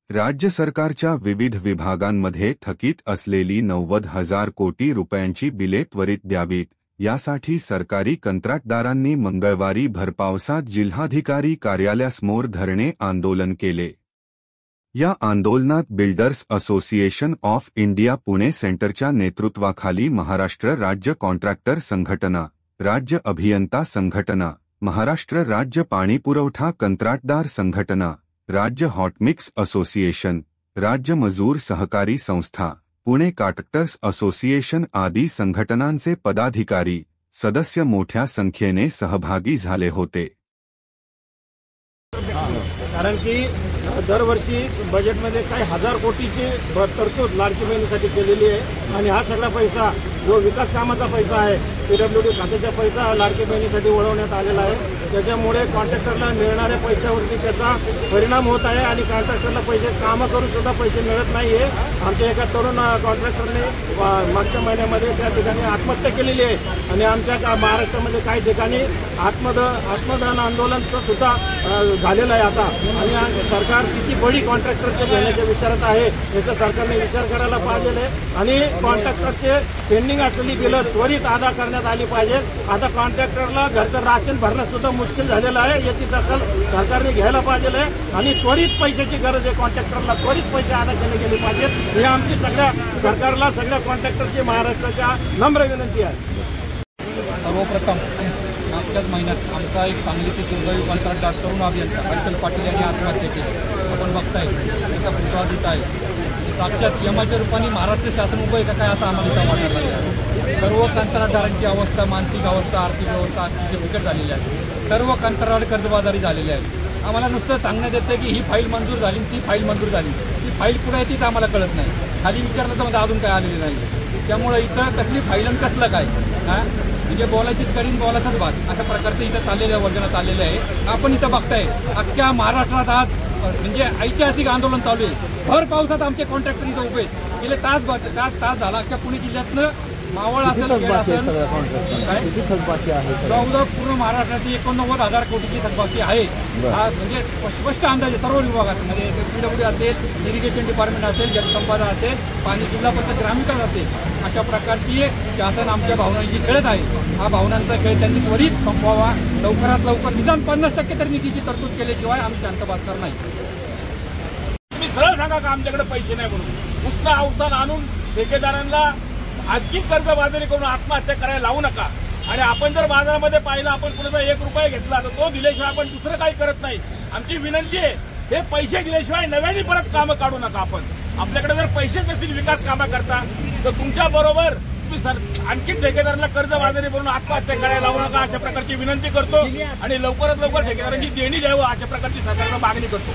राज्य सरकारच्या विविध विभागांमध्ये थकीत असलेली 90,000 कोटी रुपयांची बिले त्वरित द्यावीत, यासाठी सरकारी कंत्राटदारांनी मंगळवारी भरपावसात जिल्हाधिकारी कार्यालयासमोर धरणे आंदोलन केले। या आंदोलनात builders association of India Pune सेंटरच्या नेतृत्वाखाली महाराष्ट्र राज्य कॉन्ट्रॅक्टर संघटना, राज्य अभियंता संघटना, महाराष्ट्र राज्य पाणीपुरवठा कंत्राटदार संघटना, राज्य हॉटमिक्स असोसिएशन, राज्य मजूर सहकारी संस्था, पुणे कॉन्ट्रॅक्टर्स असोसिएशन आदी संघटनांचे पदाधिकारी, सदस्य मोठ्या संख्येने सहभागी झाले होते। कारण की दरवर्षी बजेटमध्ये काही हजार कोटीची तरतूद लाडकी बहिणीसाठी केलेली आहे आणि हा सगळा पैसा जो विकास कामाचा पैसा आहे, पीडब्ल्यूडी खात्याचा पैसा लाडकी बहिणीसाठी वळवण्यात आलेला आहे। त्याच्यामुळे कॉन्ट्रॅक्टरला मिळणाऱ्या पैशावरती त्याचा परिणाम होत आहे आणि कॉन्ट्रॅक्टरला पैसे कामं करून सुद्धा पैसे मिळत नाही आहे। आमच्या एका तरुण कॉन्ट्रॅक्टरने मागच्या महिन्यामध्ये त्या ठिकाणी आत्महत्या केलेली आहे आणि आमच्या महाराष्ट्रामध्ये काही ठिकाणी आत्मदान आंदोलनचं सुद्धा झालेलं आहे आता। आणि सरकार किती बडी कॉन्ट्रॅक्टरचे घेण्याच्या विचारात आहे याचा सरकारने विचार करायला पाहिजे आणि कॉन्ट्रॅक्टरचे पेंडिंग असलेली बिलं त्वरित अदा करण्यात आली पाहिजे। आता कॉन्ट्रॅक्टरला घरचं राशन भरणं सुद्धा मुश्किल झालेलं आहे, याची दखल सरकारने घ्यायला पाहिजे आणि त्वरित पैशाची गरज आहे। कॉन्ट्रॅक्टरला त्वरित पैसे अदा केले गेले पाहिजेत, ही आमची सगळ्या सरकारला सगळ्या कॉन्ट्रॅक्टरची महाराष्ट्राच्या नम्र विनंती आहे। सर्वप्रथम मागच्याच महिन्यात आमचा एक सांगलीचे दुर्दैवी कंत्राटदार तरुण अभियंता हर्षल पाटील यांनी आत्महत्या केली। आपण बघताय त्याचा पुतळा देत आहे, साक्षात यमाच्या रूपाने महाराष्ट्र शासन उभं आहे का काय असं आम्हाला इथं वाटायला लागलं। सर्व कंत्राटदारांची अवस्था, मानसिक अवस्था, आर्थिक अवस्था अतिशय बिकट झालेली आहे। सर्व कंत्राटदार कर्जबाजारी झालेले आहेत। आम्हाला नुसतं सांगण्यात येतं की ही फाईल मंजूर झाली, ती फाईल मंजूर झाली, ती फाईल कुठे आहे तीच आम्हाला कळत नाही। खाली विचारलं तर मला अजून काय आलेलं नाही। त्यामुळे इथं कसली फाईल आणि कसलं काय म्हणजे बोलायचीच करीन बोलायचाच बात अशा प्रकारचं इथं चाललेलं वर्जना चाललेलं आहे। आपण इथं बघताय अख्ख्या महाराष्ट्रात आज म्हणजे ऐतिहासिक आंदोलन चालू आहे। भर पावसात आमचे कॉन्ट्रॅक्टर इथं उभे गेले तास झाला। अख्ख्या पुणे जिल्ह्यातनं मावळ असेल जवळजवळ पूर्ण महाराष्ट्रात 89,000 कोटीची थकबाकी आहे। हा म्हणजे स्पष्ट अंदाज आहे सर्व विभागात, म्हणजे पीडब्ल्यूडी असेल, इरिगेशन डिपार्टमेंट असेल, जलसंपदा असेल, पाणी जिल्हा परिषद ग्रामविकास असेल, अशा प्रकारची शासन आमच्या भावनांशी खेळत आहे। हा भावनांचा खेळ त्यांनी त्वरित संपवावा, लवकरात लवकर निदान 50% तरी निधीची तरतूद केल्याशिवाय आम्ही शांत बसणार नाही। तुम्ही सरळ सांगा का आमच्याकडे पैसे नाही म्हणून उसना अवसान आणून ठेकेदारांना आणखी कर्जबाजारी करून आत्महत्या करायला लावू नका। आणि आपण जर बाजारामध्ये पाहिलं, आपण कुणाचा 1 रुपया घेतला तर तो दिल्याशिवाय आपण दुसरं काही करत नाही। आमची विनंती आहे, हे पैसे दिल्याशिवाय नव्याने परत कामं काढू नका। आपण आपल्याकडे जर पैसे नसतील विकास कामं करता तर तुमच्या बरोबर तुम्ही आणखी ठेकेदारांना कर्जबाजारी बनवून आत्महत्या करायला लावू नका, अशा प्रकारची विनंती करतो। आणि लवकरात लवकर ठेकेदारांची देणी द्यावं अशा प्रकारची सरकारला मागणी करतो।